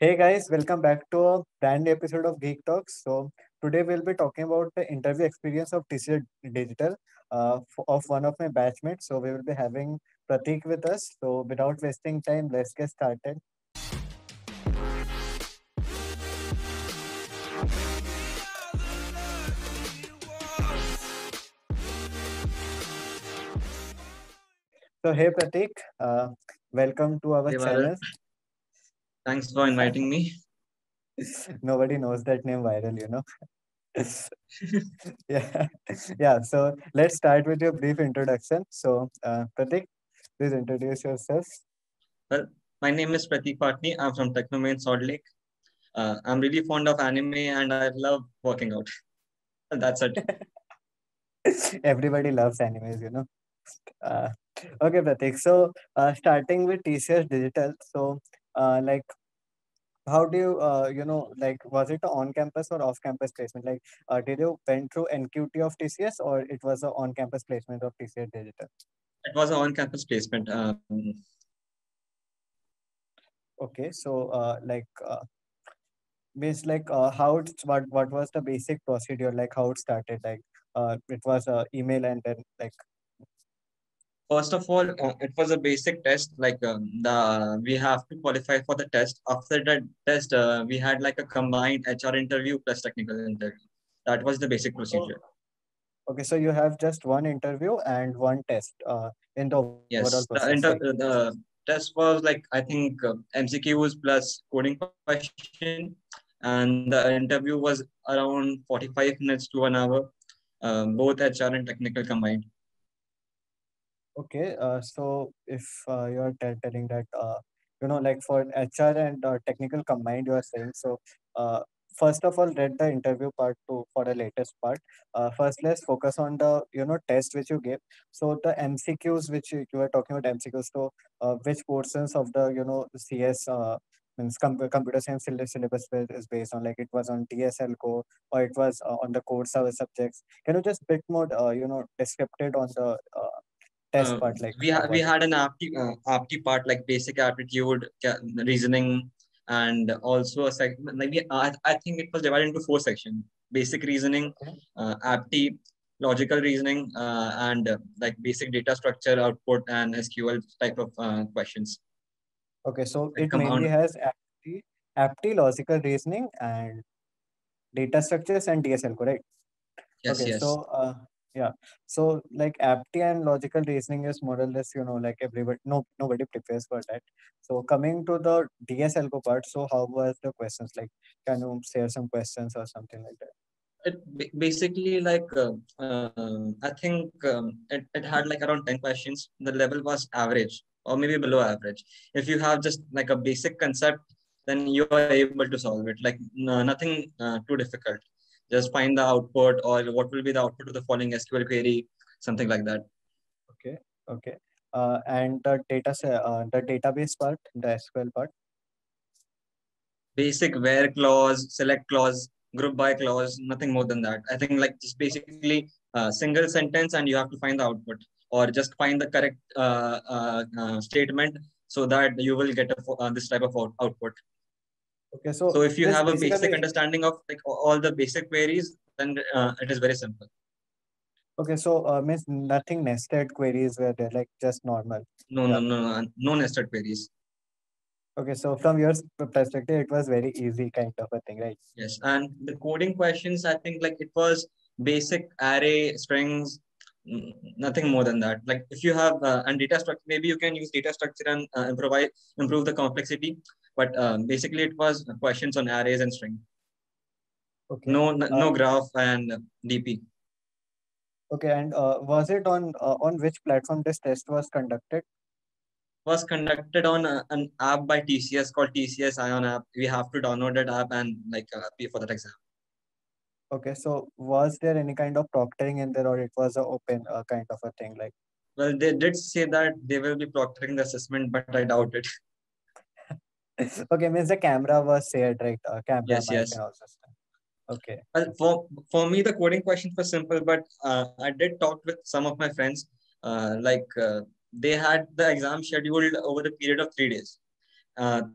Hey guys, welcome back to a brand new episode of Geek Talks. So today we'll be talking about the interview experience of TCS Digital of one of my batchmates. So we will be having Pratik with us. So without wasting time, let's get started. So hey Pratik, welcome to our Hey, Viral. channel. Thanks for inviting me. Nobody knows that name viral. Yeah, yeah. So let's start with your brief introduction. So Pratik, please introduce yourself. Well, my name is Pratik Patni. I'm from Technomain Salt Lake. I'm really fond of anime and I love working out. That's it. Everybody loves animes. Uh, okay, Pratik. So, starting with TCS Digital. So, like, how do you, like, was it a on-campus or off-campus placement? Like, did you went through NQT of TCS or it was a on-campus placement of TCS Digital? It was an on-campus placement. Okay, so, means like, how what was the basic procedure? Like, how it started? Like, it was a email and then like, First of all, it was a basic test. Like the we have to qualify for the test. After that test, we had like a combined HR interview plus technical interview. That was the basic procedure. so okay, so you have just one interview and one test in the overall Yes, process. Like, the test was like I think MCQs plus coding question, and the interview was around 45 minutes to 1 hour, both HR and technical combined. okay, so if you are telling that, like for HR and technical combined, you are saying so. Uh, First of all, read the interview part to for the latest part. First, let's focus on the test which you gave. So the MCQs which you were talking about MCQs. So which portions of the CS means computer science syllabus is based on? Like it was on TSL core or it was on the core subjects. Can you just bit more descriptive on the test Uh, part, like how we was it? had an apti part like basic aptitude, reasoning, and also a segment. Like I think it was divided into four sections: basic reasoning, Okay. apti, logical reasoning, and like basic data structure, output, and SQL type of questions. Okay, so Like it mainly compound. has apti, logical reasoning, and data structures and DSL, correct? Yes, Okay, yes. so yeah, so like apti and logical reasoning is more or less, like everybody, nobody prepares for that. So coming to the DSL part, so how was the questions? Like, can you share some questions or something like that? Basically like I think it had like around 10 questions. The level was average or maybe below average. If you have just like a basic concept, then you are able to solve it. Like nothing too difficult. Just find the output or what will be the output of the following SQL query, something like that. Okay, okay. And the database part, the SQL part. Basic where clause, select clause, group by clause, nothing more than that. I think like just basically single sentence and you have to find the output or just find the correct statement so that you will get this type of output. Okay, So so if you this have a basic basically. understanding of like all the basic queries, then it is very simple. Okay, so means nothing nested queries were there, like just normal. No, no, Yeah. no, no, no nested queries. Okay, so from your perspective, it was very easy kind of a thing, right? Yes, and the coding questions, I think like it was basic array strings, nothing more than that. Like if you have and data structure, maybe you can use data structure and improve the complexity. But basically, it was questions on arrays and string. Okay. No graph and DP. Okay, and was it on which platform this test was conducted? Was conducted on an app by TCS called TCS Ion app. We have to download that app and like pay for that exam. Okay, so was there any kind of proctoring in there, or it was a open kind of a thing? Like, Well, they did say that they will be proctoring the assessment, but I doubt it. okay, means the camera was shared, right? Camera, Yes, mic, yes. and all this stuff. Okay. Well, for me, the coding questions were simple, but I did talk with some of my friends. They had the exam scheduled over the period of 3 days,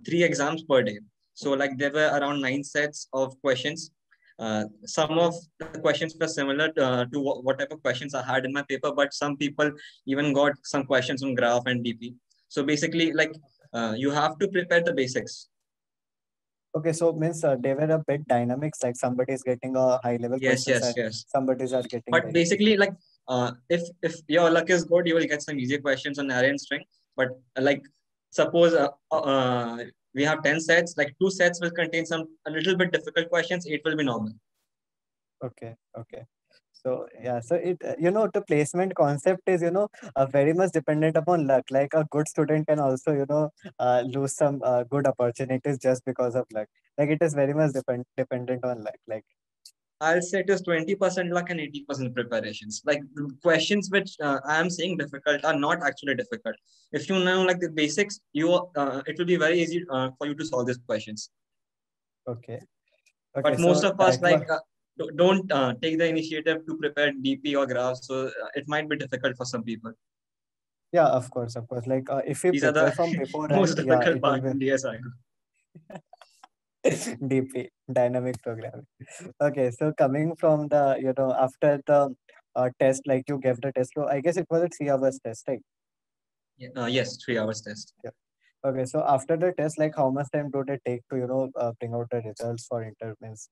three exams per day. So like there were around 9 sets of questions. Some of the questions were similar to whatever questions I had in my paper, but some people even got some questions on graph and DP. So basically, like you have to prepare the basics. Okay, so means they were a bit dynamics, like somebody is getting a high level Yes, questions yes, and yes. somebody's are getting But very basically, basic. like if your luck is good, you will get some easier questions on array and string. But like suppose we have 10 sets, like 2 sets will contain some a little bit difficult questions. 8 will be normal. Okay, okay. So yeah, so it the placement concept is very much dependent upon luck. Like a good student can also lose some good opportunities just because of luck. Like it is very much dependent on luck. Like I'll say it is 20% luck and 80% preparations. Like the questions which I am saying difficult are not actually difficult. If you know like the basics, it will be very easy for you to solve these questions. okay, okay. But most So of us that was like don't take the initiative to prepare DP or graphs, so it might be difficult for some people. yeah, of course, of course. Like if we These are the prepare from beforehand, most yeah, difficult it will part be in DSI. DP, dynamic programming. Okay, so coming from the after the test, like you gave the test, so I guess it was a 3 hours test, right? Yeah, yes, 3 hours test. Yeah. Okay, so after the test, like how much time do they take to bring out the results for interviews,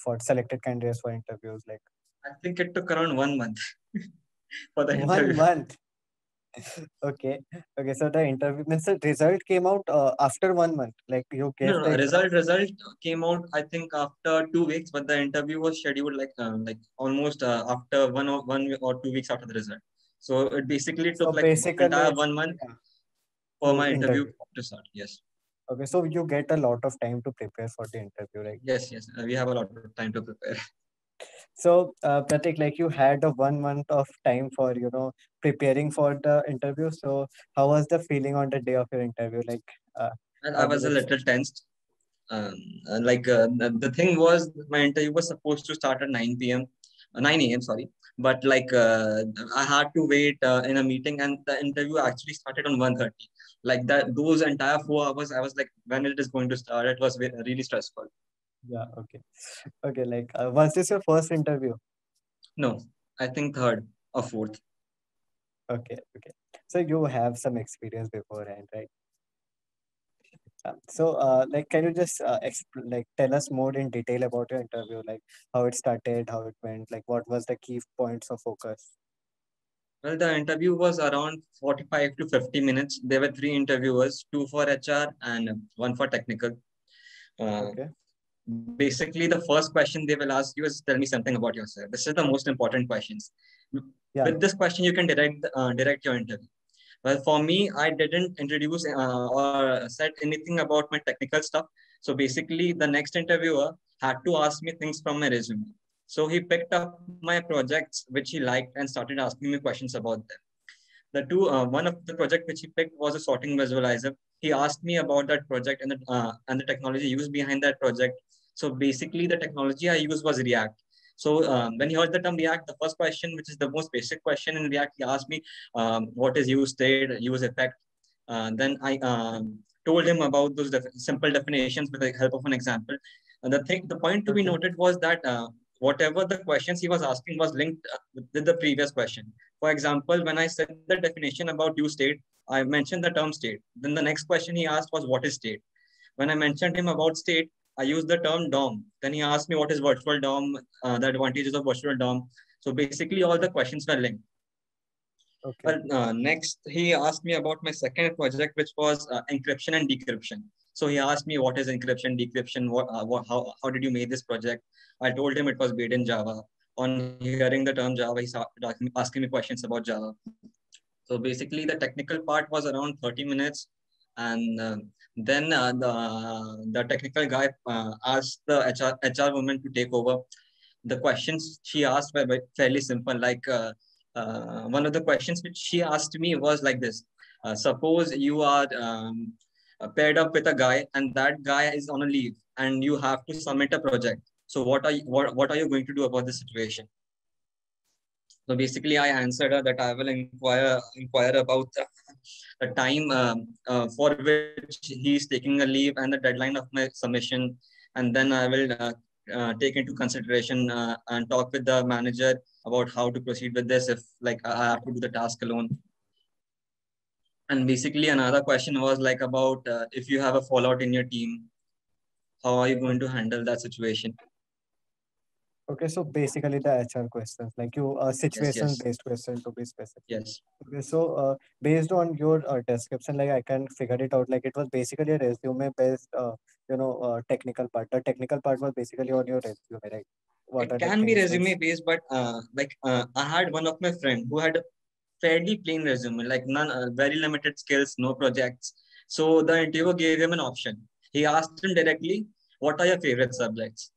for selected candidates for interviews? Like I think it took around 1 month for the one interview. month. Okay, okay. So the interview means the result came out after 1 month. Like you No, gave no, the exam. result came out I think after 2 weeks, but the interview was scheduled like almost after 1 or 2 weeks after the result. So it basically So took like basically, entire it's 1 month yeah, for to my interview interview. to start. Yes, Okay, so you get a lot of time to prepare for the interview, right? yes, yes. We have a lot of time to prepare. So, Pratik, like you had a 1 month of time for, preparing for the interview. So, how was the feeling on the day of your interview? Like, uh, And I how was did a it feel? little tensed. The thing was my interview was supposed to start at 9 p.m. 9 a.m. Sorry, but like I had to wait in a meeting, and the interview actually started on 1:30. Like that, those entire 4 hours, I was like, when it is going to start? It was really stressful. Yeah, okay. Okay, like, was this your first interview? No, I think third or fourth. Okay, okay. So, you have some experience beforehand, right? So, like, can you just like tell us more in detail about your interview, like how it started, how it went, like what was the key points of focus? Well, the interview was around 45 to 50 minutes. There were three interviewers, two for HR and one for technical. Uh, Okay. Basically, the first question they will ask you is, tell me something about yourself. This is the most important questions. Yeah. With this question, you can direct your interview. Well, for me, I didn't introduce or said anything about my technical stuff. So basically, the next interviewer had to ask me things from my resume. So he picked up my projects which he liked and started asking me questions about them. One of the project which he picked was a sorting visualizer. He asked me about that project and the technology used behind that project. So basically, the technology I used was React. So when he heard the term React, the first question, which is the most basic question in React, he asked me what is use state, use effect. Then I told him about those simple definitions with the help of an example. The point to be Okay. noted was that whatever the questions he was asking was linked with the previous question. For example, when I said the definition about use state, I mentioned the term state. Then the next question he asked was what is state? When I mentioned him about state, I used the term DOM. Then he asked me what is virtual DOM, the advantages of virtual DOM. So basically, all the questions were linked. Okay. Well, next, he asked me about my second project, which was encryption and decryption. So he asked me what is encryption, decryption, how did you make this project? I told him it was made in Java. On hearing the term Java, he started asking me questions about Java. So basically, the technical part was around 30 minutes. And then the technical guy asked the HR woman to take over. The questions she asked were fairly simple. Like one of the questions which she asked me was like this: suppose you are paired up with a guy, and that guy is on a leave, and you have to submit a project. So what are you going to do about the situation? So basically, I answered her that I will inquire about the time for which he is taking a leave and the deadline of my submission, and then I will take into consideration and talk with the manager about how to proceed with this if like I have to do the task alone. And basically, another question was like about if you have a fallout in your team, how are you going to handle that situation? Okay, so basically the HR questions, like you Yes, situation yes, based question to be specific. yes. Okay, so based on your description, like I can figure it out. Like it was basically a resume based, technical part. The technical part was basically on your resume, right? What It are the can be things which? resume based, but I had one of my friend who had a fairly plain resume, like none, very limited skills, no projects. So the interviewer gave him an option. He asked him directly, "What are your favorite subjects?"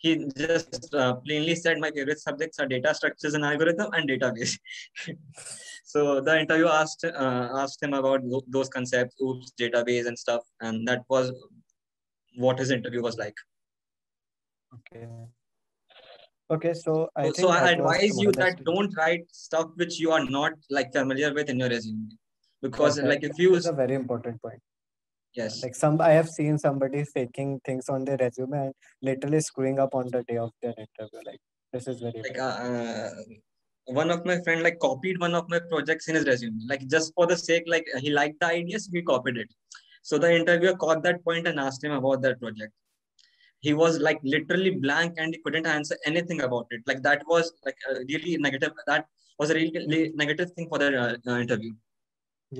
He just plainly said, "My favorite subjects are data structures and algorithm and database." So the interview asked him about those concepts, OOPS, database, and stuff, and that was what his interview was like. Okay. Okay, so I So think I that was advise one you of the that don't write stuff which you are not like familiar with in your resume, because that like if you is a very important point. yes, Like some, I have seen somebody faking things on their resume and literally screwing up on the day of their interview. Like this is very like bad. one of my friend like copied one of my projects in his resume, like just for the sake, like he liked the idea, so he copied it. So the interviewer caught that point and asked him about that project. He was like literally blank and he couldn't answer anything about it. Like that was like really negative. That was a really negative thing for the interview.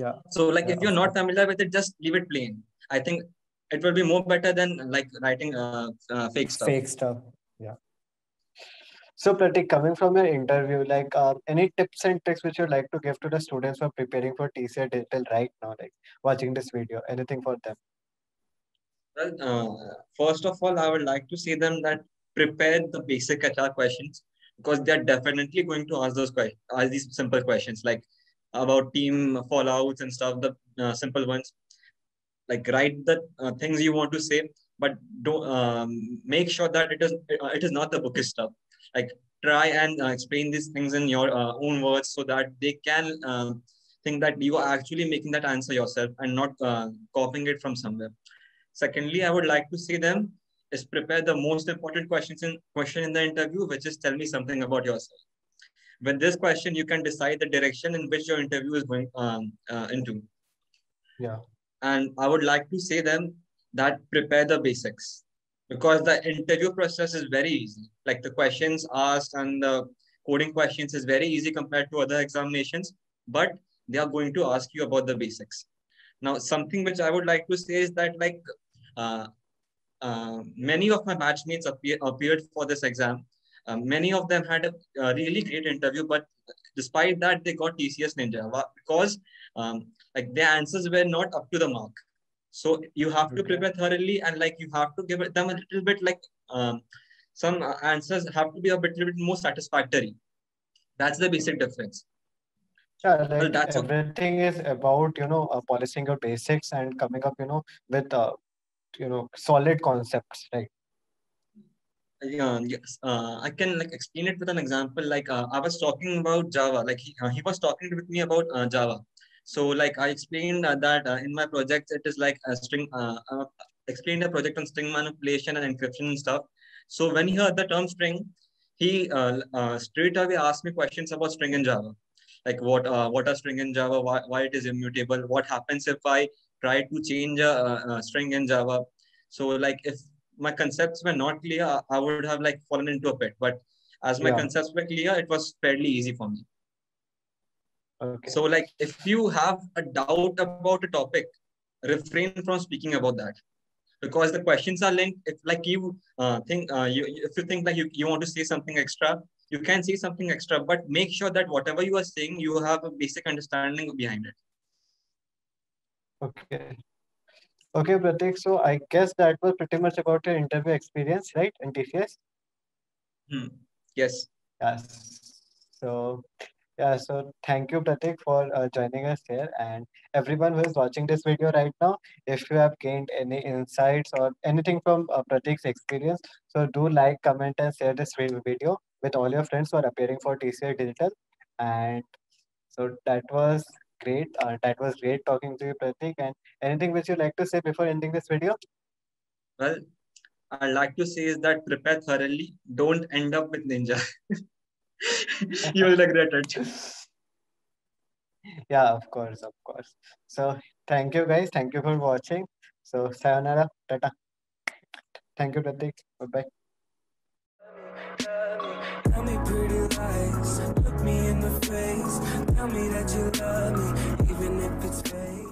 Yeah, So like yeah, if you're of not course. familiar with it, just leave it plain. I think it will be more better than like writing fake stuff. Fake stuff. Yeah. So, Pratik, coming from your interview, like any tips and tricks which you'd like to give to the students who are preparing for TCA Digital right now, like watching this video, anything for them? Well, first of all, I would like to say them that prepare the basic HR questions, because they are definitely going to ask those questions, ask these simple questions like about team fallouts and stuff, the simple ones. Like write the things you want to say, but don't make sure that it is not the bookish stuff. Like try and explain these things in your own words so that they can think that you are actually making that answer yourself and not copying it from somewhere. Secondly, I would like to say them is prepare the most important question in the interview, which is tell me something about yourself. With this question, you can decide the direction in which your interview is going into. Yeah, And I would like to say them that prepare the basics, because the interview process is very easy. Like the questions asked and the coding questions is very easy compared to other examinations, but they are going to ask you about the basics. Now, something which I would like to say is that like uh, many of my batchmates appeared for this exam. Many of them had a really great interview, but despite that, they got TCS Ninja because like their answers were not up to the mark. So you have to okay. prepare thoroughly, and like you have to give them a little bit like some answers have to be a little bit more satisfactory. That's the basic difference. Yeah, Well, like that's everything is about, polishing your basics and coming up, with, solid concepts, right? yeah, yes. I can like explain it with an example. Like I was talking about Java. Like he was talking with me about Java. So like I explained that in my project it is like a string. Explained a project on string manipulation and encryption and stuff. So when he heard the term string, he straight away asked me questions about string in Java. Like what are string in Java? Why it is immutable? What happens if I try to change a string in Java? So like if my concepts were not clear, I would have like fallen into a pit. But as my Yeah, concepts were clear, it was fairly easy for me. okay. So like if you have a doubt about a topic, refrain from speaking about that, because the questions are linked. If like you think if you think like you want to say something extra, you can say something extra, but make sure that whatever you are saying, you have a basic understanding behind it. Okay. Okay, Pratik. So I guess that was pretty much about your interview experience, right? In TCS? Hmm. Yes. Yes. So, yeah, so thank you, Pratik, for joining us here. And everyone who is watching this video right now, if you have gained any insights or anything from Pratik's experience, so do like, comment, and share this video with all your friends who are appearing for TCA Digital. And so that was great. That was great talking to you, Pratik. And anything which you like to say before ending this video? Well, I'd like to say is that prepare thoroughly. Don't end up with Ninja. You will regret it. Yeah, of course, of course. So thank you guys. Thank you for watching. So sayonara, tata. Thank you, Pratik. Bye bye. Tell me pretty lies, look me in the face. Tell me that you love me, even if it's fake.